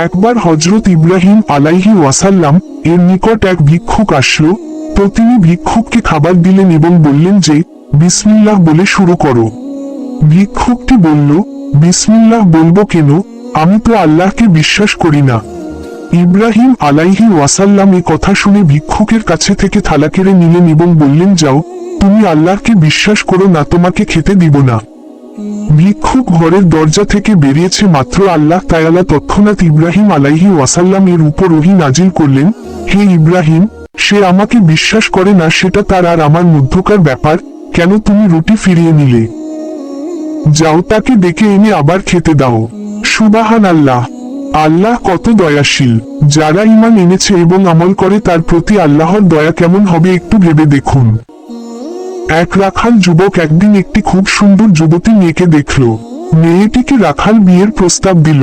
একবার হযরত ইব্রাহিম আলাইহি ওয়াসাল্লাম এর নিকট এক ভিক্ষুক আসলো, তো তিনি ভিক্ষুককে খাবার দিলেন এবং বললেন যে, বিসমিল্লাহ বলে শুরু করো। ভিক্ষুকটি বলল, বিসমিল্লাহ বলবো কেন, আমি তো আল্লাহকে বিশ্বাস করি না। ইব্রাহিম আলাইহি ওয়াসাল্লাম এ কথা শুনে ভিক্ষুকের কাছে থেকে থালা কেড়ে নিলেন এবং বললেন, যাও, তুমি আল্লাহকে বিশ্বাস করো না, তোমাকে খেতে দিব না। ভিক্ষুক ঘরের দরজা থেকে বেরিয়েছে মাত্র আল্লাহ তাআলা তৎক্ষণাৎ ইব্রাহিম আলাইহি ওয়াসাল্লাম এর উপর ওহী নাজিল করলেন, হে ইব্রাহিম, সে আমাকে বিশ্বাস করে না, সেটা তার আর আমার মধ্যকার ব্যাপার, কেন তুমি রুটি ফিরিয়ে নিলে? যাও, তাকে ডেকে এনে আবার খেতে দাও। সুবহানাল্লাহ, আল্লাহ কত দয়াশীল। যারা ঈমান এনেছে এবং আমল করে তার প্রতি আল্লাহর দয়া কেমন হবে একটু ভেবে দেখুন। এক রাখাল যুবক একদিন একটি খুব সুন্দর যুবতী মেয়েকে দেখল। মেয়েটিকে রাখাল বিয়ের প্রস্তাব দিল।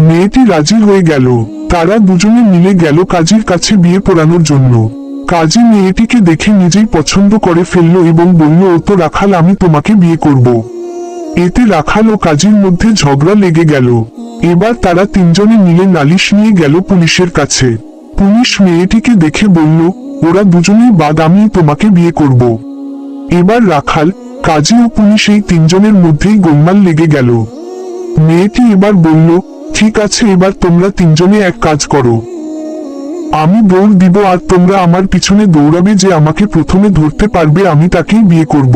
মেয়েটি রাজি হয়ে গেল। তারা দুজনে মিলে গেল কাজীর কাছে বিয়ে পড়ানোর জন্য। কাজী মেয়েটিকে দেখে নিজেই পছন্দ করে ফেলল এবং বলল, ও তো রাখাল, আমি তোমাকে বিয়ে করব। এতে রাখাল ও কাজীর মধ্যে ঝগড়া লেগে গেল। এবার তারা তিনজনে মিলে নালিশ নিয়ে গেল পুলিশের কাছে। পুলিশ মেয়েটিকে দেখে বলল, ওরা দুজনেই বাদ, আমি তোমাকে বিয়ে করব। এবার রাখাল, কাজী ও পুলিশ এই তিনজনের মধ্যেই গোলমাল লেগে গেল। মেয়েটি এবার বলল, ঠিক আছে, এবার তোমরা তিনজনে এক কাজ করো, আমি দৌড় দিব আর তোমরা আমার পিছনে দৌড়াবে, যে আমাকে প্রথমে ধরতে পারবে আমি তাকেই বিয়ে করব।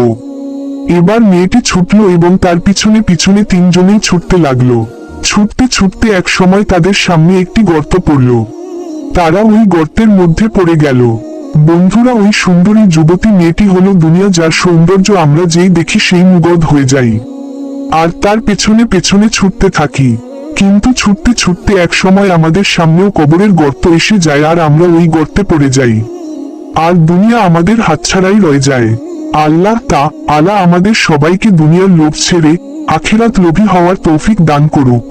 এবার মেয়েটি ছুটল এবং তার পিছনে পিছনে তিনজনেই ছুটতে লাগলো। ছুটতে ছুটতে এক সময় তাদের সামনে একটি গর্ত পড়ল। তারা ওই গর্তের মধ্যে পড়ে গেল। বন্ধুরা, ওই সুন্দরী যুবতী মেয়েটি হলো দুনিয়া, যার সৌন্দর্য আমরা যেই দেখি সেই মুগ্ধ হয়ে যাই, আর তার পেছনে পেছনে ছুটতে থাকি। কিন্তু ছুটতে ছুটতে এক সময় আমাদের সামনেও কবরের গর্ত এসে যায় আর আমরা ওই গর্তে পড়ে যাই, আর দুনিয়া আমাদের হাতছাড়াই রয়ে যায়। আল্লাহ তাআলা আমাদের সবাইকে দুনিয়ার লোভ ছেড়ে আখিরাত লোভী হওয়ার তৌফিক দান করুক।